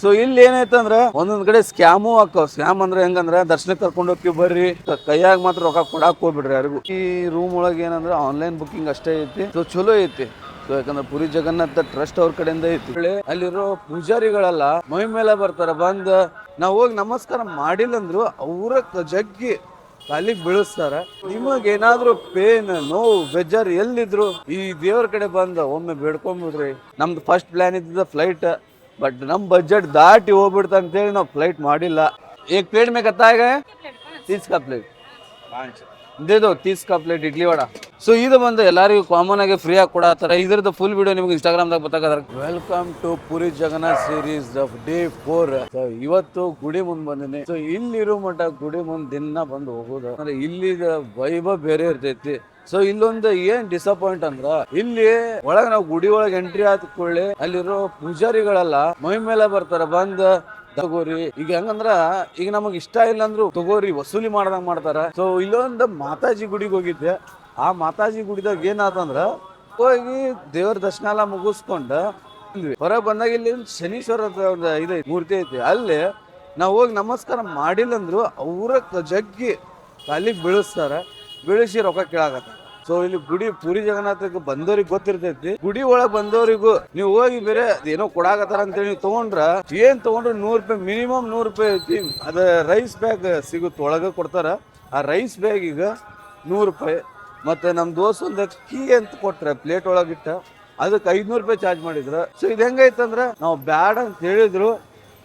So ಇಲ್ಲಿ ಏನೈತಂದ್ರ ಒಂದೊಂದ್ ಕಡೆ ಸ್ಕ್ಯಾಮು ಹಾಕವ್. ಸ್ಕ್ಯಾಮ್ ಅಂದ್ರೆ ಹೆಂಗಂದ್ರ ದರ್ಶನಕ್ಕೆ ಕರ್ಕೊಂಡು ಹೋಗಿ ಬರ್ರಿ, ಕೈಯಾಗ ಮಾತ್ರ ರೊಕ್ಕ ಕೊಡಾಕ್ ಹೋಗ್ಬಿಡ್ರಿ ಯಾರಿಗೂ. ಈ ರೂಮ್ ಒಳಗೆ ಏನಂದ್ರ ಆನ್ಲೈನ್ ಬುಕಿಂಗ್ ಅಷ್ಟೇ ಐತಿ. ಸೊ ಚಲೋ ಐತಿ. ಸೊ ಯಾಕಂದ್ರೆ ಪುರಿ ಜಗನ್ನಾಥ ಟ್ರಸ್ಟ್ ಅವ್ರ ಕಡೆಯಿಂದ ಐತಿ. ಅಲ್ಲಿರೋ ಪೂಜಾರಿಗಳೆಲ್ಲ ಮೈ ಮೇಲೆ ಬರ್ತಾರ. ಬಂದ್ ನಾವ್ ಹೋಗಿ ನಮಸ್ಕಾರ ಮಾಡಿಲ್ಲ ಅಂದ್ರು ಅವ್ರ ಜಗ್ಗಿ ಕಾಲಿಗೆ ಬೀಳಿಸ್ತಾರ. ನಿಮಗ್ ಏನಾದ್ರು ಪೇನ್, ನೋವು, ಬೇಜಾರು ಎಲ್ಲಿದ್ರು ಈ ದೇವ್ರ ಕಡೆ ಬಂದ ಒಮ್ಮೆ ಬೇಡ್ಕೊಂಡ್ಬಿಡ್ರಿ. ನಮ್ದು ಫಸ್ಟ್ ಪ್ಲಾನ್ ಇದ್ದ ಫ್ಲೈಟ್, ಬಟ್ ನಮ್ ಬಜೆಟ್ ದಾಟಿ ಹೋಗ್ಬಿಡ್ತ ಅಂತೇಳಿ ನಾವು ಫ್ಲೈಟ್ ಮಾಡಿಲ್ಲ. एक प्लेट में कितना आएगा? 30 का प्लेट दे दो. 30 का प्लेट इडली वड़ा. ಸೊ ಇದು ಬಂದು ಎಲ್ಲರಿಗೂ ಕಾಮನ್ ಆಗಿ ಫ್ರೀ ಆಗಿ ಕೊಡತ್ತಾರ. ಇದ್ರದ್ದು ಫುಲ್ ವಿಡಿಯೋ ನಿಮ್ಗೆ ಇನ್ಸ್ಟಾಗ್ರಾಮ್ದಾಗ ಗೊತ್ತಾಗತ್ತಾರ. Welcome to Puri Jagannath series of day 4. So ಇವತ್ತು ಗುಡಿ ಮುಂದ್ ಬಂದಿನಿ. ಸೊ ಇಲ್ಲಿರೋ ಮಟ್ಟ ಗುಡಿ ಮುಂದ್ ದಿನ ಬಂದು ಹೋಗೋದು ಅಂದ್ರೆ ಇಲ್ಲಿ ವೈಭವ ಬೇರೆ ಇರ್ತೈತಿ. ಸೊ ಇಲ್ಲೊಂದು ಏನ್ ಡಿಸಪಾಯಿಂಟ್ ಅಂದ್ರ, ಇಲ್ಲಿ ಒಳಗ ನಾವು ಗುಡಿ ಒಳಗೆ ಎಂಟ್ರಿ ಆದ ಕೂಡಲೇ ಅಲ್ಲಿರೋ ಪೂಜಾರಿಗಳೆಲ್ಲ ಮೈ ಮೇಲೆ ಬರ್ತಾರ. ಬಂದ್ ತಗೋರಿ, ಈಗ ಹೆಂಗಂದ್ರ ಈಗ ನಮಗ್ ಇಷ್ಟ ಇಲ್ಲ ಅಂದ್ರು ತಗೋರಿ ವಸೂಲಿ ಮಾಡ್ದಂಗ್ ಮಾಡ್ತಾರ. ಸೊ ಇಲ್ಲೊಂದು ಮಾತಾಜಿ ಗುಡಿಗೆ ಹೋಗಿದ್ದೆ. ಆ ಮಾತಾಜಿ ಗುಡಿದಾಗ ಏನಾತಂದ್ರ ಹೋಗಿ ದೇವ್ರ ದರ್ಶನ ಎಲ್ಲ ಮುಗಿಸ್ಕೊಂಡ ಹೊರಗೆ ಬಂದಾಗ ಇಲ್ಲಿ ಶನೀಶ್ವರದ ಒಂದು ಇದು ಮೂರ್ತಿ ಐತಿ. ಅಲ್ಲಿ ನಾವು ಹೋಗಿ ನಮಸ್ಕಾರ ಮಾಡಿಲ್ಲ ಅಂದ್ರು ಅವ್ರ ಜಗ್ಗಿ ಕಾಲಿಗೆ ಬೀಳಿಸ್ತಾರ. ಬೀಳಿಸಿ ರೊಕ್ಕ ಕೇಳಾಕತ್ತಾರ. ಸೊ ಇಲ್ಲಿ ಗುಡಿ ಪುರಿ ಜಗನ್ನಾಥಕ್ಕೆ ಬಂದವ್ರಿಗೆ ಗೊತ್ತಿರ್ತೈತಿ. ಗುಡಿ ಒಳಗ್ ಬಂದವರಿಗೂ ನೀವು ಹೋಗಿ ಬೇರೆ ಏನೋ ಕೊಡಾಕತ್ತಾರ ಅಂತೇಳಿ ನೀವು ತಗೊಂಡ್ರ ಏನ್ ತಗೊಂಡ್ರೆ 100 ರೂಪಾಯಿ, ಮಿನಿಮಮ್ 100 ರೂಪಾಯಿ ಐತಿ. ಅದ ರೈಸ್ ಬ್ಯಾಗ್ ಸಿಗುತ್ತೆ, ಒಳಗ ಕೊಡ್ತಾರ. ಆ ರೈಸ್ ಬ್ಯಾಗ್ ಈಗ 100 ರೂಪಾಯಿ. ಮತ್ತೆ ನಮ್ ದೋಸ್ತ್ ಒಂದು ಕೀ ಅಂತ ಕೊಟ್ರೆ ಪ್ಲೇಟ್ ಒಳಗಿಟ್ಟ ಅದಕ್ಕೆ 500 ರೂಪಾಯಿ ಚಾರ್ಜ್ ಮಾಡಿದ್ರ. ಸೊ ಇದು ಹೆಂಗೈತಂದ್ರ ನಾವು ಬ್ಯಾಡ ಅಂತ ಹೇಳಿದ್ರು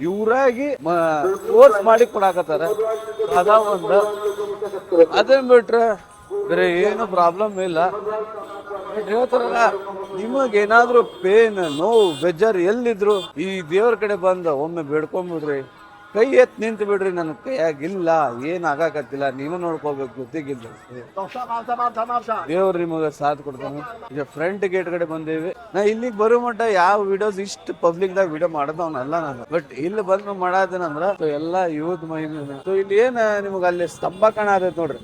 ಇವ್ರಾಗಿ ಫೋರ್ಸ್ ಮಾಡಿ ಕೊಡಾಕತ್ತಾರ. ಅದ ಒಂದು ಅದನ್ ಬಿಟ್ರೆ ಬೇರೆ ಏನು ಪ್ರಾಬ್ಲಮ್ ಇಲ್ಲ. ಹೇಳ್ತಾರಲ್ಲ, ನಿಮಗ್ ಏನಾದ್ರು ಪೇನ್, ನೋವು, ಬೇಜಾರು ಎಲ್ಲಿದ್ರು ಈ ದೇವ್ರ ಕಡೆ ಬಂದ ಒಮ್ಮೆ ಬೇಡ್ಕೊಂಡ್ಬಿಡ್ರಿ. ಕೈ ಎತ್ ನಿಂತು ಬಿಡ್ರಿ. ನನ್ ಕೈಯಾಗಿಲ್ಲ, ಏನ್ ಆಗಾಕತ್ತಿಲ್ಲ, ನೀವು ನೋಡ್ಕೋಬೇಕು, ಗೊತ್ತಿಗಿಲ್ಲ. ದೇವ್ರ ನಿಮಗ ಸಾಥ್ ಕೊಡ್ತಾನೆ. ಈಗ ಫ್ರಂಟ್ ಗೇಟ್ ಕಡೆ ಬಂದೇವಿ. ನಾ ಇಲ್ಲಿಗೆ ಬರೋ ಮಟ್ಟ ಯಾವ ವಿಡಿಯೋಸ್ ಇಷ್ಟು ಪಬ್ಲಿಕ್ ದಾಗ ವಿಡಿಯೋ ಮಾಡದವನಲ್ಲ ನಾನು. ಬಟ್ ಇಲ್ಲಿ ಬಂದು ಮಾಡಾದೇನಂದ್ರ ಎಲ್ಲಾ ಯೂತ್ ಮಹಿಮೆ. ಸೊ ಇಲ್ಲಿ ಏನ್ ನಿಮಗ ಅಲ್ಲಿ ಸ್ತಂಭ ಕಾಣತೈತಿ ನೋಡ್ರಿ.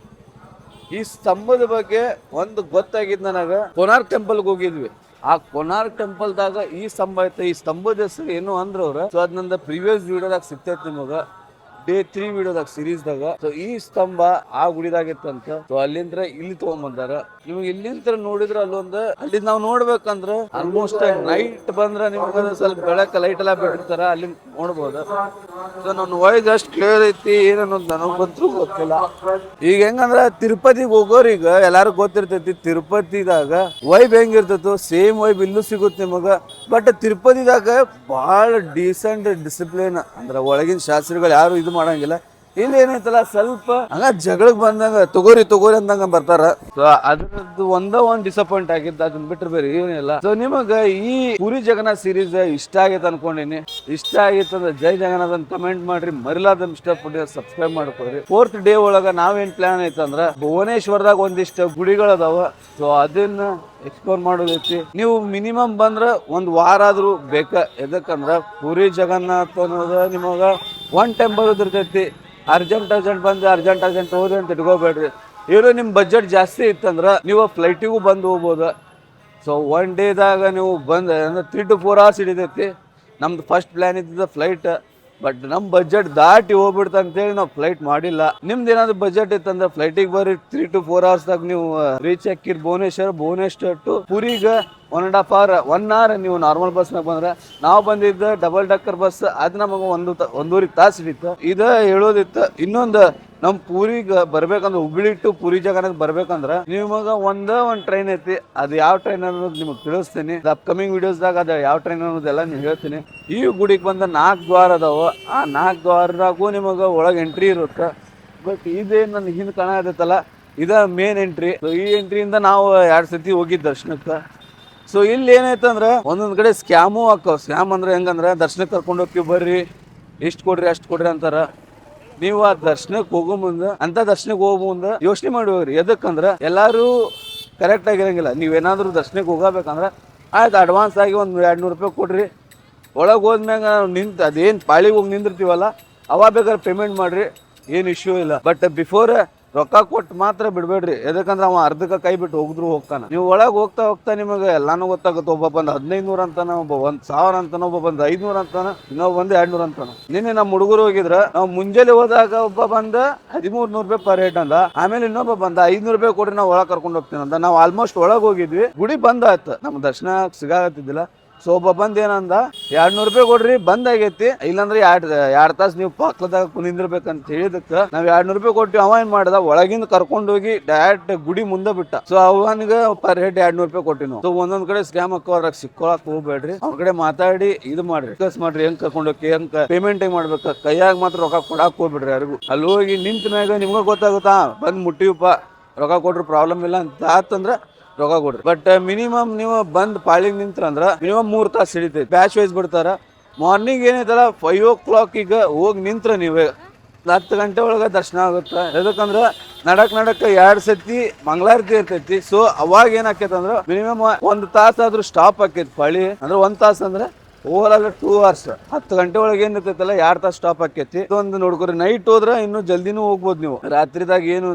ಈ ಸ್ತಂಭದ ಬಗ್ಗೆ ಒಂದು ಗೊತ್ತಾಗಿದ್ ನನಗ. ಕೊನಾರ್ಕ್ ಟೆಂಪಲ್ಗೆ ಹೋಗಿದ್ವಿ. ಆ ಕೊನಾರ್ಕ್ ಟೆಂಪಲ್ ದಾಗ ಈ ಸ್ತಂಭ ಐತೆ. ಈ ಸ್ತಂಭದ ಹೆಸರು ಏನು ಅಂದ್ರ ಅವ್ರ. ಸೊ ಅದ್ ನಂದ ಪ್ರೀವಿಯಸ್ ವಿಡಿಯೋದಾಗ ಸಿಗ್ತೈತಿ ನಿಮಗ, ಡೇ 3 ವಿಡಿಯೋದಾಗ ಸೀರೀಸ್ ದಾಗ. ಸೊ ಈ ಸ್ತಂಭ ಆ ಗುಡಿದಾಗಿತ್ತಂತ. ಸೊ ಅಲ್ಲಿಂದ ಇಲ್ಲಿ ತಗೊಂಡ್ಬಂದಾರ. ನಿಮ್ಗೆ ಇಲ್ಲಿಂದ ನೋಡಿದ್ರ ಅಲ್ಲೊಂದು ಅಲ್ಲಿ ನಾವ್ ನೋಡ್ಬೇಕಂದ್ರ ಆಲ್ಮೋಸ್ಟ್ ನೈಟ್ ಬಂದ್ರ ನಿಮ್ಗ ಸ್ವಲ್ಪ ಬೆಳಕ ಲೈಟ್ ಎಲ್ಲಾ ಬಿಟ್ಟಿರ್ತಾರ, ಅಲ್ಲಿ ನೋಡ್ಬೋದು. ಸೊ ನನ್ನ ವಾಯ್ಸ್ ಅಷ್ಟು ಕ್ಲಿಯರ್ ಐತಿ ಏನನ್ನೋದು ನನಗ್ ಬಂದ್ರು ಗೊತ್ತಿಲ್ಲ. ಈಗ ಹೆಂಗಂದ್ರ ತಿರುಪತಿಗೆ ಹೋಗೋರೀಗ ಎಲ್ಲಾರು ಗೊತ್ತಿರ್ತೈತಿ. ತಿರುಪತಿದಾಗ ವೈಬ್ ಹೆಂಗಿರ್ತೈತೋ ಸೇಮ್ ವೈಬ್ ಇಲ್ಲೂ ಸಿಗುತ್ತೆ ನಿಮಗ. ಬಟ್ ತಿರುಪತಿದಾಗ ಬಹಳ ಡೀಸೆಂಟ್ ಡಿಸಿಪ್ಲಿನ್ ಅಂದ್ರ ಒಳಗಿನ ಶಾಸ್ತ್ರಿಗಳು ಯಾರು ಇದು ಮಾಡಂಗಿಲ್ಲ. ಇಲ್ಲಿ ಏನೈತಲ್ಲ ಸ್ವಲ್ಪ ಹಂಗ ಜಗಳಕ್ ಬಂದಂಗ ತಗೋರಿ ಅಂದಂಗ ಬರ್ತಾರ. ಸೊ ಅದ್ರದ್ದು ಒಂದ್ ಡಿಸಪಾಯಿಂಟ್ ಆಗಿತ್ತು. ಅದನ್ನ ಬಿಟ್ರೆ ಬೇರೆ ಏನಿಲ್ಲ. ಸೊ ನಿಮಗ ಈ ಪುರಿ ಜಗನ್ನಾಥ್ ಸೀರೀಸ್ ಇಷ್ಟ ಆಗೈತೆ ಅನ್ಕೊಂಡಿನಿ. ಇಷ್ಟ ಆಗಿತ್ತು ಅಂದ್ರೆ ಜೈ ಜಗನ್ನಾಥ್ ಅಂತ ಕಮೆಂಟ್ ಮಾಡ್ರಿ. ಮರಿಲಾದ ಇಷ್ಟಪಟ್ಟು ಸಬ್ಸ್ಕ್ರೈಬ್ ಮಾಡ್ಕೊಡ್ರಿ. 4th ಡೇ ಒಳಗ ನಾವೇನ್ ಪ್ಲಾನ್ ಐತಂದ್ರ ಭುವನೇಶ್ವರದಾಗ ಒಂದಿಷ್ಟು ಗುಡಿಗಳದಾವ. ಸೊ ಅದನ್ನ ಎಕ್ಸ್ಪ್ಲೋರ್ ಮಾಡೋದೈತಿ. ನೀವು ಮಿನಿಮಮ್ ಬಂದ್ರ ಒಂದ್ ವಾರ ಆದ್ರೂ ಬೇಕ. ಎದಕ್ಕಂದ್ರ ಪುರಿ ಜಗನ್ನಾಥ್ ಅನ್ನೋದ ನಿಮಗ ಒನ್ ಟೈಮ್ ಬರೋದಿರ್ತೈತಿ. ಅರ್ಜೆಂಟ್ ಬಂದು ಅರ್ಜೆಂಟ್ ಹೋದ್ರಿ ಅಂತ ಇಟ್ಕೋಬೇಡ್ರಿ. ಇವರು ನಿಮ್ ಬಜೆಟ್ ಜಾಸ್ತಿ ಇತ್ತಂದ್ರ ನೀವು ಫ್ಲೈಟಿಗೂ ಬಂದು ಹೋಗ್ಬೋದು. ಸೊ 1 ಡೇದಾಗ ನೀವು ಬಂದ ಅಂದ್ರೆ 3 to 4 hours ಹಿಡಿತೈತಿ. ನಮ್ದು ಫಸ್ಟ್ ಪ್ಲಾನ್ ಇದ್ದ ಫ್ಲೈಟ್, ಬಟ್ ನಮ್ ಬಜೆಟ್ ದಾಟಿ ಹೋಗ್ಬಿಡ್ತ ಅಂತೇಳಿ ನಾವು ಫ್ಲೈಟ್ ಮಾಡಿಲ್ಲ. ನಿಮ್ದು ಏನಾದ್ರು ಬಜೆಟ್ ಇತ್ತಂದ್ರೆ ಫ್ಲೈಟಿಗೆ ಬರ್ರಿ. 3 to 4 hours ದಾಗ ನೀವು ರೀಚ್ ಆಕಿರ್ ಭುವನೇಶ್ವರ ಟು ಪುರಿಗ 1.5 hour 1 hour ನೀವು ನಾರ್ಮಲ್ ಬಸ್ ನಾಗ ಬಂದ್ರೆ. ನಾವು ಬಂದಿದ್ದ ಡಬಲ್ ಡಕ್ಕರ್ ಬಸ್. ಅದ್ ನಮಗ 1.5 ತಾಸು ಹಿಡಿತು. ಇದ ಹೇಳೋದಿತ್ತು. ಇನ್ನೊಂದು ನಮ್ ಪೂರಿಗೆ ಬರ್ಬೇಕಂದ್ರೆ ಹುಬ್ಳಿ ಟು ಪುರಿ ಜಗನ್ನಾಥ್ ಬರ್ಬೇಕಂದ್ರ ನಿಮಗ ಒಂದ್ ಟ್ರೈನ್ ಐತಿ. ಅದು ಯಾವ ಟ್ರೈನ್ ಅನ್ನೋದು ನಿಮಗ್ ತಿಳಿಸ್ತೀನಿ. ಅಪ್ಕಮಿಂಗ್ ವಿಡಿಯೋಸ್ದಾಗ ಅದ ಯಾವ ಟ್ರೈನ್ ಅನ್ನೋದೆಲ್ಲ ನೀವು ಹೇಳ್ತೀನಿ. ಈ ಗುಡಿಗೆ ಬಂದ 4 ದ್ವಾರ ಅದಾವ. ಆ 4 ದ್ವಾರದಾಗೂ ನಿಮಗ ಒಳಗ್ ಎಂಟ್ರಿ ಇರುತ್ತೆ. ಬಟ್ ಇದೇನ್ ನನ್ ಹಿಂದ್ ಕಾಣತೈತಲ್ಲ ಇದ ಮೇನ್ ಎಂಟ್ರಿ. ಈ ಎಂಟ್ರಿಯಿಂದ ನಾವು 2 ಸತಿ ಹೋಗಿದ್ ದರ್ಶನಕ್ಕ. ಸೊ ಇಲ್ಲಿ ಏನೈತಂದ್ರ ಒಂದೊಂದ್ ಕಡೆ ಸ್ಕ್ಯಾಮು ಹಾಕವ್. ಸ್ಕ್ಯಾಮ್ ಅಂದ್ರೆ ಹೆಂಗಂದ್ರ ದರ್ಶನಕ್ಕೆ ಕರ್ಕೊಂಡು ಹೋಗಿ ಬರ್ರಿ, ಇಷ್ಟು ಕೊಡ್ರಿ ಅಷ್ಟು ಕೊಡ್ರಿ ಅಂತಾರ. ನೀವು ಆ ದರ್ಶನಕ್ಕೆ ಹೋಗೋ ಮುಂದೆ ದರ್ಶನಕ್ಕೆ ಹೋಗೋ ಮುಂದೆ ಯೋಚನೆ ಮಾಡಿ ಹೋಗ್ರಿ. ಎದಕ್ಕಂದ್ರ ಎಲ್ಲಾರು ಕರೆಕ್ಟ್ ಆಗಿರಂಗಿಲ್ಲ. ನೀವೇನಾದ್ರೂ ದರ್ಶನಕ್ಕೆ ಹೋಗಬೇಕಂದ್ರ ಆಯ್ತು ಅಡ್ವಾನ್ಸ್ ಆಗಿ ಒಂದು 200 ರೂಪಾಯಿ ಕೊಡ್ರಿ. ಒಳಗೆ ಹೋದ್ಮ್ಯಾಗ ನಿಂತು ಅದೇನು ಪಾಳಿಗೆ ಹೋಗಿ ನಿಂದಿರ್ತೀವಲ್ಲ ಅವಾಗ ಬೇಕಾದ್ರೆ ಪೇಮೆಂಟ್ ಮಾಡ್ರಿ, ಏನು ಇಶ್ಯೂ ಇಲ್ಲ. ಬಟ್ ಬಿಫೋರ್ ರೊಕ್ಕ ಕೊಟ್ಟು ಮಾತ್ರ ಬಿಡ್ಬೇಡ್ರಿ. ಯಾಕಂದ್ರೆ ಅವ ಅರ್ಧಕ್ಕ ಕೈ ಬಿಟ್ಟು ಹೋಗಿದ್ರು ಹೋಗ್ತಾನ. ನೀವು ಒಳಗೆ ಹೋಗ್ತಾ ಹೋಗ್ತಾ ನಿಮಗೆ ಎಲ್ಲಾನು ಗೊತ್ತಾಗುತ್ತೆ. ಒಬ್ಬ ಬಂದ್ 1500 ಅಂತಾನ, ಒಬ್ಬ 1000 ಅಂತಾನ, ಒಬ್ಬ ಬಂದ್ 500 ಅಂತಾನ, ಇನ್ನೊಬ್ಬ ಬಂದ್ 200 ಅಂತಾನ. ನಿನ್ನೆ ನಮ್ಮ ಹುಡುಗರು ಹೋಗಿದ್ರ, ನಾವು ಮುಂಜಾನೆ ಹೋದಾಗ ಒಬ್ಬ ಬಂದ 1300 ರೂಪಾಯಿ ಪರ್ ರೇಟ್ ಅಂದ. ಆಮೇಲೆ ಇನ್ನೊಬ್ಬ ಬಂದ 500 ರೂಪಾಯಿ ಕೊಡ್ರಿ ನಾವು ಒಳಗೆ ಕರ್ಕೊಂಡು ಹೋಗ್ತೀನಿ ಅಂತ. ನಾವು ಆಲ್ಮೋಸ್ಟ್ ಒಳಗೆ ಹೋಗಿದ್ವಿ, ಗುಡಿ ಬಂದ್ ಆಯ್ತು, ನಮ್ ದರ್ಶನ ಸಿಗಾಕತ್ತಿದ್ದಿಲ್ಲ. ಸೊ ಒಬ್ಬ ಬಂದ್ ಏನಂದ, 200 ರೂಪಾಯಿ ಕೊಡ್ರಿ ಬಂದ್ ಆಗೈತಿ, ಇಲ್ಲಾಂದ್ರೆ ಎರಡ್ ತಾಸು ನೀವು ಪಾಕ್ಲದಾಗ ಕುನಿಂದಿರ್ಬೇಕಂತ ಹೇಳಿದಕ್ಕ ನಾವ್ 200 ರೂಪಾಯಿ ಕೊಟ್ಟಿವಿ. ಅವ ಏನ್ ಮಾಡ್ದ, ಒಳಗಿಂದ ಕರ್ಕೊಂಡು ಹೋಗಿ ಡೈರೆಕ್ಟ್ ಗುಡಿ ಮುಂದೆ ಬಿಟ್ಟ. ಸೊ ಅವನಿಗೆ ಪರ್ ಹೆಡ್ 200 ರೂಪಾಯಿ ಕೊಟ್ಟಿವಿ. ಸೊ ಒಂದೊಂದ್ ಕಡೆ ಸ್ಕ್ಯಾಮ್ ಹಾಕೋದ್ರಾಗ ಸಿಕ್ಕೊಳಕ್ ಹೋಗ್ಬೇಡ್ರಿ. ಅವ್ರ ಕಡೆ ಮಾತಾಡಿ ಇದು ಮಾಡ್ರಿ, ಡಿಸ್ಕಸ್ ಮಾಡ್ರಿ, ಹೆಂಗ್ ಕರ್ಕೊಂಡು ಹೋಗಿ ಹೆಂಗ್ ಪೇಮೆಂಟ್ ಹೆಂಗ್ ಮಾಡ್ಬೇಕ. ಕೈಯಾಗ ಮಾತ್ರ ರೊಕ್ಕ ಕೊಡಾಕ್ ಹೋಗ್ಬಿಡ್ರಿ ಯಾರಿಗೂ. ಅಲ್ಲಿ ಹೋಗಿ ನಿಂತ ಮ್ಯಾಗ ನಿಮ್ಗ ಗೊತ್ತಾಗುತ್ತಾ, ಬಂದ್ ಮುಟ್ಟಿವಪ್ಪ ರೊಕ್ಕ ಕೊಟ್ರು ಪ್ರಾಬ್ಲಮ್ ಇಲ್ಲ ಅಂತ ಆತಂದ್ರ ರೊಕ್ಕ ಕೊಡ್ರಿ. ಬಟ್ ಮಿನಿಮಮ್ ನೀವು ಬಂದ್ ಪಾಳಿಗೆ ನಿಂತ್ರಂದ್ರ ಮಿನಿಮಮ್ 3 ತಾಸು ಹಿಡಿತೈತಿ. ಬ್ಯಾಚ್ ವೈಸ್ ಬಿಡ್ತಾರ. ಮಾರ್ನಿಂಗ್ ಏನೈತಲ್ಲ 5 o'clock ಹೋಗಿ ನಿಂತ್ರ ನೀವೇ 10 ಗಂಟೆ ಒಳಗೆ ದರ್ಶನ ಆಗುತ್ತೆ. ಯಾಕಂದ್ರೆ ನಡಕ್ 2 ಸತಿ ಮಂಗಳಾರತಿ ಇರ್ತೈತಿ. ಸೊ ಅವಾಗ ಏನಾಕೈತಿ ಅಂದ್ರೆ ಮಿನಿಮಮ್ 1 ತಾಸಾದ್ರೂ ಸ್ಟಾಪ್ ಆಕೈತಿ ಪಾಳಿ. ಅಂದ್ರೆ 1 ತಾಸು ಅಂದ್ರೆ ಓವರ್ 2 hours. 10 ಗಂಟೆ ಒಳಗೆ ಏನ್ ಇರ್ತೈತಲ್ಲ 2 ತಾಸು ಸ್ಟಾಪ್ ಆಕೈತಿ. ಇದೊಂದು ನೋಡ್ಕೊರಿ. ನೈಟ್ ಹೋದ್ರ ಇನ್ನು ಜಲ್ದಿನೂ ಹೋಗ್ಬೋದು ನೀವು. ರಾತ್ರಿದಾಗ ಏನು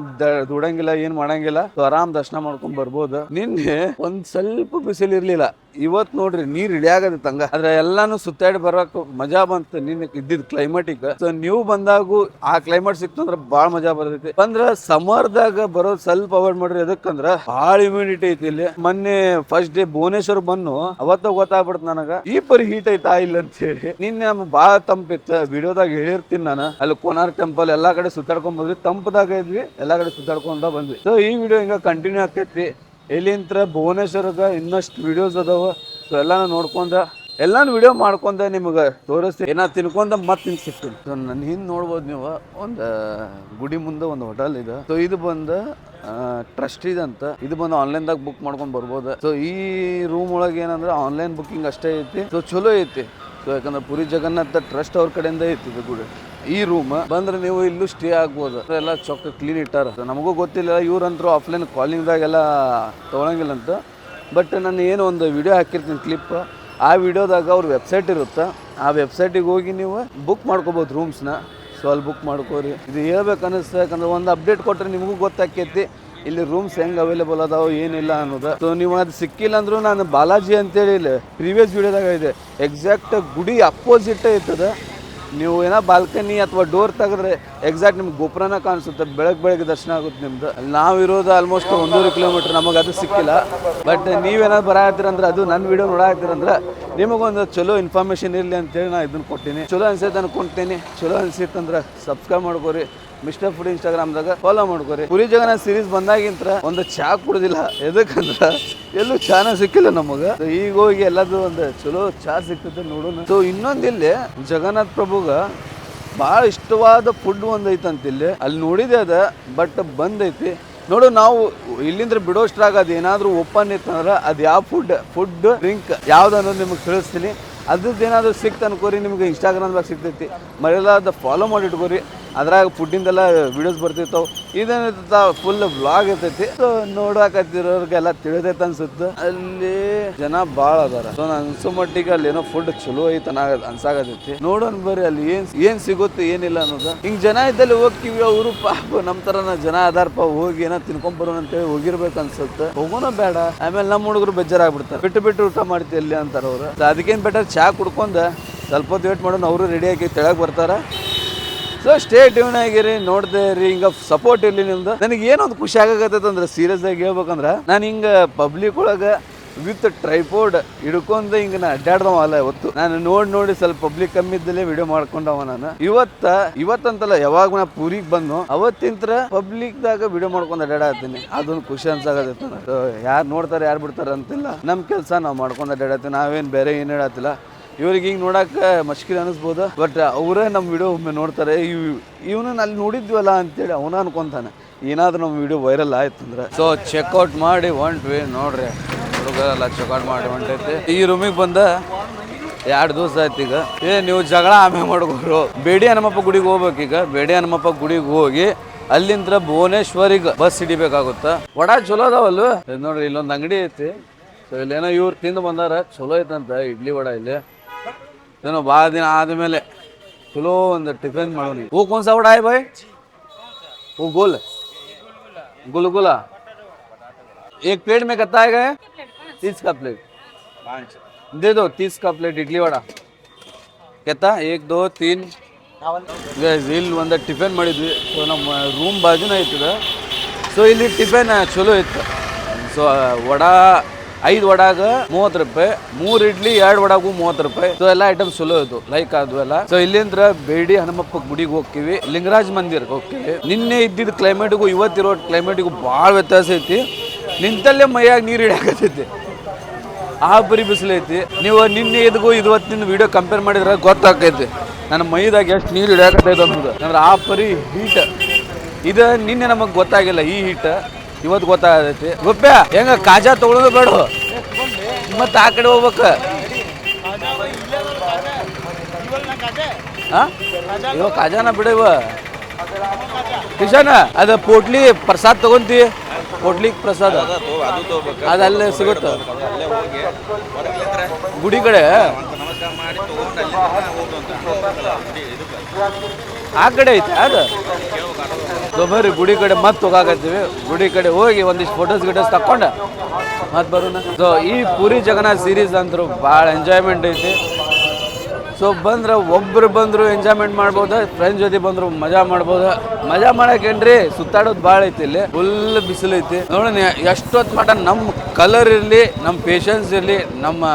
ದುಡಂಗಿಲ್ಲ, ಏನ್ ಮಾಡಂಗಿಲ್ಲ. ಆರಾಮ್ ದರ್ಶನ ಮಾಡ್ಕೊಂಡ್ ಬರ್ಬೋದು. ನಿನ್ನೆ ಒಂದ್ ಸ್ವಲ್ಪ ಬಿಸಿಲು ಇರ್ಲಿಲ್ಲ. ಇವತ್ ನೋಡ್ರಿ ನೀರ್ ಇಳಿಯಾಗದ ಹಂಗ. ಆದ್ರೆ ಎಲ್ಲಾನು ಸುತ್ತಾಡಿ ಬರಕ್ ಮಜಾ ಬಂತು ನಿನ್ನೆ ಇದ್ದಿದ್ ಕ್ಲೈಮೇಟಿಕ್. ಸೊ ನೀವು ಬಂದಾಗೂ ಆ ಕ್ಲೈಮೇಟ್ ಸಿಕ್ತಂದ್ರ ಬಾಳ್ ಮಜಾ ಬರ್ತೈತಿ. ಅಂದ್ರ ಸಮರ್ದಾಗ ಬರೋದ್ ಸ್ವಲ್ಪ ಅವಾಯ್ಡ್ ಮಾಡ್ರಿ. ಎದಕ್ಕಂದ್ರ ಬಾಳ ಇಮ್ಯುನಿಟಿ ಐತಿ ಇಲ್ಲಿ. ಮೊನ್ನೆ ಫಸ್ಟ್ ಡೇ ಭುವನೇಶ್ವರ್ ಬನ್ನು ಅವತ್ತ ಗೊತ್ತಾಗ್ಬಿಡ್ತ ನನಗ ಈ ಪರಿ ಹೀಟ್ ಐತಾ ಇಲ್ಲ ಅಂತ ಹೇಳಿ. ನಿನ್ನೆ ಬಾಳ ತಂಪಿತ್ತು. ವಿಡಿಯೋದಾಗ ಹೇಳಿರ್ತೀನಿ ನಾನು. ಅಲ್ಲಿ ಕೋನಾರ್ಕ್ ಟೆಂಪಲ್ ಎಲ್ಲಾ ಕಡೆ ಸುತ್ತಾಡ್ಕೊಂಡ್ ಬಂದ್ವಿ. ತಂಪದಾಗ ಇದ್ವಿ, ಎಲ್ಲಾ ಕಡೆ ಸುತ್ತಾಡ್ಕೊಂಡ ಬಂದ್ವಿ. ಸೊ ಈ ವಿಡಿಯೋ ಹಿಂಗ ಕಂಟಿನ್ಯೂ ಆಕೈತಿ. ಎಲ್ಲಿಂತ್ರ ಭುವನೇಶ್ವರ್ಗ ಇನ್ನಷ್ಟು ವಿಡಿಯೋಸ್ ಅದಾವ. ಸೊ ಎಲ್ಲಾನು ನೋಡ್ಕೊಂಡ ಎಲ್ಲಾನು ವಿಡಿಯೋ ಮಾಡ್ಕೊಂಡ ನಿಮ್ಗೆ ತೋರಿಸ್ತೀನಿ. ಏನ ತಿನ್ಕೊಂಡ ಮತ್ತೆ ನಿಮ್ಗೆ ಸಿಗ್ತೀನಿ. ಸೊ ನನ್ನ ಹಿಂದೆ ನೋಡ್ಬೋದು ನೀವು, ಒಂದು ಗುಡಿ ಮುಂದೆ ಒಂದು ಹೋಟೆಲ್ ಇದೆ. ಸೊ ಇದು ಬಂದು ಟ್ರಸ್ಟ್ ಇದಂತ. ಇದು ಬಂದು ಆನ್ಲೈನ್ದಾಗ ಬುಕ್ ಮಾಡ್ಕೊಂಡು ಬರ್ಬೋದು. ಸೊ ಈ ರೂಮ್ ಒಳಗೆ ಏನಂದ್ರೆ ಆನ್ಲೈನ್ ಬುಕ್ಕಿಂಗ್ ಅಷ್ಟೇ ಐತಿ. ಸೊ ಚಲೋ ಐತಿ. ಸೊ ಯಾಕಂದ್ರೆ ಪುರಿ ಜಗನ್ನಾಥ ಟ್ರಸ್ಟ್ ಅವ್ರ ಕಡೆಯಿಂದ ಐತಿ ಇದು ಗುಡಿ. ಈ ರೂಮ್ ಬಂದ್ರೆ ನೀವು ಇಲ್ಲೂ ಸ್ಟೇ ಆಗ್ಬೋದು. ಎಲ್ಲ ಚೊಕ್ಕ ಕ್ಲೀನ್ ಇಟ್ಟಾರ. ನಮಗೂ ಗೊತ್ತಿಲ್ಲ, ಇವ್ರಂತರೂ ಆಫ್ಲೈನ್ ಕಾಲಿಂಗ್ದಾಗೆಲ್ಲ ತೊಗೊಳಂಗಿಲ್ಲ ಅಂತ. ಬಟ್ ನಾನು ಏನು ಒಂದು ವಿಡಿಯೋ ಹಾಕಿರ್ತೀನಿ ಕ್ಲಿಪ್. ಆ ವಿಡಿಯೋದಾಗ ಅವ್ರ ವೆಬ್ಸೈಟ್ ಇರುತ್ತೆ. ಆ ವೆಬ್ಸೈಟಿಗೆ ಹೋಗಿ ನೀವು ಬುಕ್ ಮಾಡ್ಕೋಬೋದು ರೂಮ್ಸ್ನ. ಸೊ ಅಲ್ಲಿ ಬುಕ್ ಮಾಡ್ಕೋರಿ. ಇದು ಹೇಳ್ಬೇಕು ಅನ್ನಿಸ್ತು, ಯಾಕಂದ್ರೆ ಒಂದು ಅಪ್ಡೇಟ್ ಕೊಟ್ಟರೆ ನಿಮಗೂ ಗೊತ್ತಾಕೈತಿ ಇಲ್ಲಿ ರೂಮ್ಸ್ ಹೆಂಗೆ ಅವೈಲೇಬಲ್ ಅದಾವ ಏನಿಲ್ಲ ಅನ್ನೋದು. ಸೊ ನೀವು ಅದು ಸಿಕ್ಕಿಲ್ಲ ಅಂದ್ರೂ ನಾನು ಬಾಲಾಜಿ ಅಂತೇಳಿ ಇಲ್ಲಿ ಪ್ರೀವಿಯಸ್ ವಿಡಿಯೋದಾಗ ಇದೆ. ಎಕ್ಸಾಕ್ಟ್ ಗುಡಿ ಅಪೋಸಿಟ್ ಇರ್ತದೆ. ನೀವು ಏನೋ ಬಾಲ್ಕನಿ ಅಥವಾ ಡೋರ್ ತೆಗೆದ್ರೆ ಎಕ್ಸಾಕ್ಟ್ ನಿಮ್ಗೆ ಗೋಪುರನ ಕಾಣಿಸುತ್ತೆ. ಬೆಳಗ್ಗೆ ದರ್ಶನ ಆಗುತ್ತೆ ನಿಮ್ದು. ನಾವಿರೋದು ಆಲ್ಮೋಸ್ಟ್ 1.5 ಕಿಲೋಮೀಟರ್. ನಮಗೆ ಅದು ಸಿಕ್ಕಿಲ್ಲ. ಬಟ್ ನೀವೇನಾದ್ರು ಬರತ್ತೀರಂದ್ರೆ, ಅದು ನನ್ನ ವಿಡಿಯೋ ನೋಡಾಕ್ತೀರಂದ್ರೆ ನಿಮಗೊಂದು ಚಲೋ ಇನ್ಫಾರ್ಮೇಷನ್ ಇರಲಿ ಅಂತೇಳಿ ನಾನು ಇದನ್ನು ಕೊಟ್ಟಿನಿ. ಚಲೋ ಅನ್ಸೈತೆ ಅನ್ಕೊಂತೀನಿ. ಚಲೋ ಅನ್ಸಿತ್ತಂದ್ರೆ ಸಬ್ಸ್ಕ್ರೈಬ್ ಮಾಡ್ಕೋರಿ. ಮಿಸ್ಟರ್ ಫುಡ್ ಇನ್ಸ್ಟಾಗ್ರಾಮ್ದಾಗ ಫಾಲೋ ಮಾಡ್ಕೋರಿ. ಪುರಿ ಜಗನ್ನಾಥ್ ಸೀರೀಸ್ ಬಂದಾಗಿಂತ್ರ ಒಂದು ಚಾ ಕುಡ್ದಿಲ್ಲ. ಎದಕ್ಕಂದ್ರ ಎಲ್ಲೂ ಚಾನ ಸಿಕ್ಕಿಲ್ಲ ನಮಗ. ಈಗ ಹೋಗಿ ಎಲ್ಲದು ಒಂದು ಚಲೋ ಚಾ ಸಿಕ್ತದೆ ನೋಡೋಣ. ಸೊ ಇನ್ನೊಂದು ಇಲ್ಲಿ ಜಗನ್ನಾಥ್ ಪ್ರಭುಗ ಭಾಳ ಇಷ್ಟವಾದ ಫುಡ್ ಒಂದು ಐತಂತ ಇಲ್ಲಿ. ಅಲ್ಲಿ ನೋಡಿದೆ ಅದ, ಬಟ್ ಬಂದೈತಿ ನೋಡು. ನಾವು ಇಲ್ಲಿಂದ ಬಿಡೋಷ್ಟ್ರಾಗ ಅದು ಏನಾದರೂ ಓಪನ್ ಇತ್ತಂದ್ರೆ ಅದು ಯಾವ ಫುಡ್ ಡ್ರಿಂಕ್ ಯಾವ್ದು ಅನ್ನೋದು ನಿಮಗೆ ತಿಳಿಸ್ತೀನಿ. ಅದ್ರದ್ದು ಏನಾದರೂ ಸಿಕ್ತು ಅನ್ಕೋರಿ, ನಿಮ್ಗೆ ಇನ್ಸ್ಟಾಗ್ರಾಮ್ದಾಗ ಸಿಗ್ತೈತಿ. ಮರೆಯಲಾದ ಫಾಲೋ ಮಾಡಿ ಇಟ್ಕೋರಿ. ಅದ್ರಾಗ ಫುಡ್ಡಿಂದೆಲ್ಲ ವೀಡಿಯೋಸ್ ಬರ್ತಿರ್ತಾವೆ. ಇದೇನಿರ್ತ ಫುಲ್ ವ್ಲಾಗ್ ಇರ್ತೈತಿ. ಸೊ ನೋಡಾಕತ್ತಿರೋರ್ಗೆಲ್ಲ ತಿಳಿದೈತೆ ಅನ್ಸುತ್ತೆ. ಅಲ್ಲಿ ಜನ ಭಾಳ ಅದಾರ. ಸೊ ನಾನು ಅನ್ಸೋ ಮಟ್ಟಿಗೆ ಅಲ್ಲಿ ಏನೋ ಫುಡ್ ಚಲೋ ಐತೆ ಅನ್ಸಾಗತೈತಿ. ನೋಡೋಣ ಬರ್ರಿ ಅಲ್ಲಿ ಏನ್ ಸಿಗುತ್ತೆ ಏನಿಲ್ಲ ಅನ್ನೋದು. ಹಿಂಗ್ ಜನ ಇದ್ದಲ್ಲಿ ಹೋಗ್ತೀವಿ. ಅವರು ಪಾಪ ನಮ್ಮ ಥರನ ಜನ ಅದಾರಪ್ಪ, ಹೋಗಿ ಏನೋ ತಿನ್ಕೊಂಬರೋಣ ಅಂತೇಳಿ ಹೋಗಿರ್ಬೇಕು ಅನ್ಸುತ್ತೆ. ಹೋಗೋಣ ಬೇಡ, ಆಮೇಲೆ ನಮ್ಮ ಹುಡುಗರು ಬೇಜಾರಾಗ್ಬಿಡ್ತಾರೆ. ಬಿಟ್ಟು ಊಟ ಮಾಡ್ತೀವಿ ಅಲ್ಲಿ ಅಂತಾರ ಅವ್ರು. ಅದಕ್ಕೇನು ಬೆಟರ್ ಚಾ ಕುಡ್ಕೊಂಡ ಸ್ವಲ್ಪ ಹೊತ್ತು ವೇಟ್ ಮಾಡೋಣ. ಅವರು ರೆಡಿ ಆಗಿ ತೆಳಗೆ ಬರ್ತಾರ. ಸೊ ಸ್ಟೇ ಟ್ಯೂನ್ ಆಗಿರಿ, ನೋಡ್ದೆ ರೀ. ಹಿಂಗ ಸಪೋರ್ಟ್ ಇರಲಿ ನಿಮ್ದು. ನನಗೆ ಏನೊಂದು ಖುಷಿ ಆಗಕತ್ತೈತೆ ಅಂದ್ರೆ, ಸೀರಿಯಸ್ ಆಗಿ ಹೇಳ್ಬೇಕಂದ್ರೆ, ನಾನು ಹಿಂಗ ಪಬ್ಲಿಕ್ ಒಳಗೆ ವಿತ್ ಟ್ರೈಪೋರ್ಡ್ ಹಿಡ್ಕೊಂಡು ಹಿಂಗ ನಾ ಅಡ್ಡಾಡ್ದವ ಅಲ್ಲ. ಇವತ್ತು ನಾನು ನೋಡಿ ಸ್ವಲ್ಪ ಪಬ್ಲಿಕ್ ಕಮ್ಮಿ ಇದ್ದಲ್ಲೇ ವಿಡಿಯೋ ಮಾಡ್ಕೊಂಡವ ನಾನು. ಇವತ್ತಂತಲ್ಲ, ಯಾವಾಗ ನಾ ಪೂರಿಗೆ ಬಂದು ಅವತ್ತಿಂತ್ರ ಪಬ್ಲಿಕ್ ದಾಗ ವಿಡಿಯೋ ಮಾಡ್ಕೊಂಡು ಅಡ್ಡಾಡತ್ತೀನಿ. ಅದೊಂದು ಖುಷಿ ಅನ್ಸಾಗತ್ತೈತೆ. ಯಾರು ನೋಡ್ತಾರೆ ಯಾರು ಬಿಡ್ತಾರೆ ಅಂತಿಲ್ಲ. ನಮ್ಮ ಕೆಲಸ ನಾವು ಮಾಡ್ಕೊಂಡು ಅಡ್ಡಾಡತ್ತೀವಿ. ನಾವೇನು ಬೇರೆ ಏನು ಹೇಳತ್ತಿಲ್ಲ. ಇವ್ರಿಗೆ ಹಿಂಗೆ ನೋಡಕ್ಕೆ ಮಷ್ಕಿಲ್ ಅನಿಸ್ಬೋದು, ಬಟ್ ಅವರೇ ನಮ್ಮ ವಿಡಿಯೋ ಒಮ್ಮೆ ನೋಡ್ತಾರೆ. ಇವನು ಅಲ್ಲಿ ನೋಡಿದ್ವಲ್ಲ ಅಂತೇಳಿ ಅವನ ಅನ್ಕೊಂತಾನೆ. ಏನಾದರೂ ನಮ್ಮ ವಿಡಿಯೋ ವೈರಲ್ ಆಯ್ತಂದ್ರೆ. ಸೊ ಚೆಕ್ಔಟ್ ಮಾಡಿ ಹೊಂಟ್ವಿ ನೋಡ್ರಿ. ಹುಡುಗರೆಲ್ಲ ಚೆಕ್ಔಟ್ ಮಾಡಿ ಹೊಂಟೈತಿ. ಈ ರೂಮಿಗೆ ಬಂದ 2 ದಿವಸ ಆಯ್ತು. ಈಗ ನೀವು ಜಗಳ ಆಮೇಲೆ ಮಾಡ್ಕೋರು. ಬೇಡಿ ಹನುಮಪ್ಪ ಗುಡಿಗೆ ಹೋಗ್ಬೇಕೀಗ. ಬೇಡಿ ಹನುಮಪ್ಪ ಗುಡಿಗೆ ಹೋಗಿ ಅಲ್ಲಿಂದ ಭುವನೇಶ್ವರಿಗೆ ಬಸ್ ಹಿಡಿಬೇಕಾಗುತ್ತ. ವಡಾ ಚಲೋ ಅದಾವಲ್ವ ನೋಡ್ರಿ. ಇಲ್ಲೊಂದು ಅಂಗಡಿ ಐತಿ. ಸೊ ಇಲ್ಲೇನೋ ಇವ್ರು ತಿಂದು ಬಂದಾರ. ಚಲೋ ಐತಂತ ಇಡ್ಲಿ ವಡ. ಇಲ್ಲಿ ಏನೋ ಭಾಳ ದಿನ ಆದಮೇಲೆ ಚಲೋ ಒಂದು ಟಿಫಿನ್ ಮಾಡೋಣ. वो कौन सा वड़ा है भाई? वो गोल गुलगुला एक प्लेट में कितना आएगा 30 का प्लेट दे दो 30 का प्लेट इडली वड़ा कितना 1 2 3 ಇಲ್ಲಿ ಒಂದು ಟಿಫನ್ ಮಾಡಿದ್ವಿ ಸೊ ನಮ್ಮ ರೂಮ್ ಬಾಜುನ ಐತದ ಸೊ ಇಲ್ಲಿ ಟಿಫನ್ ಚಲೋ ಇತ್ತು ಸೊ ವಡಾ 5 ವಡಾಗ 30 ರೂಪಾಯಿ 3 ಇಡ್ಲಿ 2 ವಡಾಗೂ 30 ರೂಪಾಯಿ ಸೊ ಎಲ್ಲ ಐಟಮ್ಸ್ ಚಲೋ ಇತ್ತು ಲೈಕ್ ಅದು ಎಲ್ಲ ಸೊ ಇಲ್ಲಿಂದ್ರ ಬೇಡಿ ಹನುಮಪ್ಪ ಗುಡಿಗೆ ಹೋಗ್ತೀವಿ ಲಿಂಗರಾಜ್ ಮಂದಿರಕ್ಕೆ ಹೋಗ್ತೀವಿ ನಿನ್ನೆ ಇದ್ದಿದ್ದ ಕ್ಲೈಮೇಟಿಗೂ ಇವತ್ತಿರೋ ಕ್ಲೈಮೇಟಿಗೂ ಭಾಳ ವ್ಯತ್ಯಾಸ ಐತಿ ನಿಂತಲ್ಲೇ ಮೈಯಾಗ ನೀರು ಹಿಡಿಯಾಕತ್ತೈತಿ ಆ ಬರಿ ಬಿಸಿಲೈತಿ ನೀವು ನಿನ್ನೆ ಇದಕ್ಕೂ ಇವತ್ತಿನ ವಿಡಿಯೋ ಕಂಪೇರ್ ಮಾಡಿದ್ರೆ ಗೊತ್ತಾಕೈತಿ ನನ್ನ ಮೈದಾಗ ಎಷ್ಟು ನೀರು ಹಿಡಿಯಾಕತ್ತೈತೆ ಅನ್ನೋದು ಅಂದ್ರೆ ಆ ಪರಿ ಹೀಟ್ ಇದು ನಿನ್ನೆ ನಮಗೆ ಗೊತ್ತಾಗಿಲ್ಲ ಈ ಹೀಟ್ ಇವತ್ತು ಗೊತ್ತಾಗತೈತಿ ಗೊಪ್ಪ ಹೆಂಗ ಕಾಜಾ ತಗೊಳ್ಳೋದು ಬೇಡ ಮತ್ತೆ ಆ ಕಡೆ ಹೋಗ್ಬೇಕು ಇವ ಕಾಜಾನ ಬಿಡವ ಕಿಶನ ಅದ ಪೋಟ್ಲಿ ಪ್ರಸಾದ್ ತಗೊಂತಿ ಪೋಟ್ಲಿ ಪ್ರಸಾದ ಅದಲ್ಲೇ ಸಿಗುತ್ತ ಗುಡಿ ಕಡೆ ಆ ಕಡೆ ಐತೆ ಅದು ಬರ್ರಿ ಗುಡಿ ಕಡೆ ಮತ್ತೆ ಹೋಗಾಕತ್ತೀವಿ ಗುಡಿ ಕಡೆ ಹೋಗಿ ಒಂದಿಷ್ಟು ಫೋಟೋಸ್ ತಕ್ಕೊಂಡು ಮತ್ತೆ ಬರೋಣ ಸೊ ಈ ಪುರಿ ಜಗನ್ನಾಥ್ ಸೀರೀಸ್ ಅಂತೂ ಭಾಳ ಎಂಜಾಯ್ಮೆಂಟ್ ಐತಿ ಸೊ ಬಂದ್ರೆ ಒಬ್ರು ಬಂದ್ರು ಎಂಜಾಯ್ಮೆಂಟ್ ಮಾಡ್ಬೋದು ಫ್ರೆಂಡ್ಸ್ ಜೊತೆ ಬಂದ್ರು ಮಜಾ ಮಾಡ್ಬೋದು ಮಜಾ ಮಾಡಕ್ಕೇನ್ರಿ ಸುತ್ತಾಡೋದು ಭಾಳ ಐತಿ ಇಲ್ಲಿ ಫುಲ್ ಬಿಸಿಲು ಐತಿ ನೋಡೋಣ ಎಷ್ಟೊತ್ತು ಮಟ ನಮ್ಮ ಕಲರ್ ಇರಲಿ ನಮ್ಮ ಪೇಷನ್ಸ್ ಇರಲಿ ನಮ್ಮ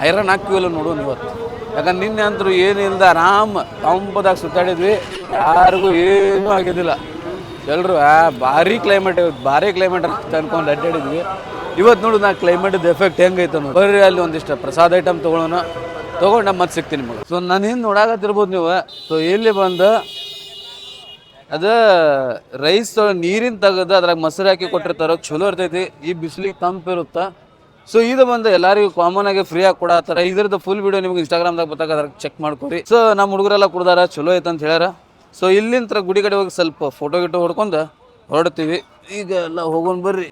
ಹೈರಾಣ ಹಾಕಿವಿಲ್ಲ ನೋಡೋಣ ಇವತ್ತು ಯಾಕಂದ್ರೆ ನಿನ್ನೆ ಅಂತೂ ಏನಿಲ್ಲದ ಆರಾಮ್ ತಂಪದಾಗ ಸುತ್ತಾಡಿದ್ವಿ ಯಾರಿಗೂ ಏನೂ ಆಗಿದ್ದಿಲ್ಲ ಎಲ್ಲರೂ ಭಾರಿ ಕ್ಲೈಮೇಟ್ ಅಂತ ಅನ್ಕೊಂಡು ಅಡ್ಡಾಡಿದ್ವಿ ಇವತ್ತು ನೋಡು ನಾ ಕ್ಲೈಮೇಟದ ಎಫೆಕ್ಟ್ ಹೆಂಗೈತೆ ಅನ್ನೋದು ಬರ್ರಿ ಅಲ್ಲಿ ಒಂದಿಷ್ಟು ಪ್ರಸಾದ ಐಟಮ್ ತೊಗೊಂಡು ಮತ್ತೆ ಸಿಗ್ತೀನಿ ನಿಮಗೆ ಸೊ ನಾನು ಹಿಂದೆ ನೋಡಾಕತ್ತಿರ್ಬೋದು ನೀವು ಸೊ ಇಲ್ಲಿ ಬಂದು ಅದು ರೈಸ್ ನೀರಿನ ತೆಗೆದು ಅದ್ರಾಗ ಮೊಸರು ಹಾಕಿ ಕೊಟ್ಟಿರ್ತಾರೋ ಚಲೋ ಇರ್ತೈತಿ ಈ ಬಿಸಿಲಿಗೆ ತಂಪು ಇರುತ್ತಾ ಸೊ ಇದು ಬಂದು ಎಲ್ಲರಿಗೂ ಕಾಮನ್ ಆಗಿ ಫ್ರೀ ಆಗಿ ಕೊಡತ್ತಾರ ಇದ್ರದ್ದು ಫುಲ್ ವಿಡಿಯೋ ನಿಮ್ಗೆ ಇನ್ಸ್ಟಾಗ್ರಾಮ್ದಾಗ ಬರ್ತಾಗ ಅದ್ರಾಗ ಚೆಕ್ ಮಾಡ್ಕೊರಿ ಸೊ ನಮ್ಮ ಹುಡುಗರೆಲ್ಲ ಕುಡ್ದಾರ ಚಲೋ ಐತೆ ಅಂತ ಹೇಳ್ಯಾರ ಸೊ ಇಲ್ಲಿಂದ ಗುಡಿ ಕಡೆ ಹೋಗಿ ಸ್ವಲ್ಪ ಫೋಟೋ ಗಿಟೋ ಹೊಡ್ಕೊಂಡು ಹೊರಡ್ತೀವಿ ಈಗ ಎಲ್ಲ ಹೋಗೋಣ ಬರ್ರಿ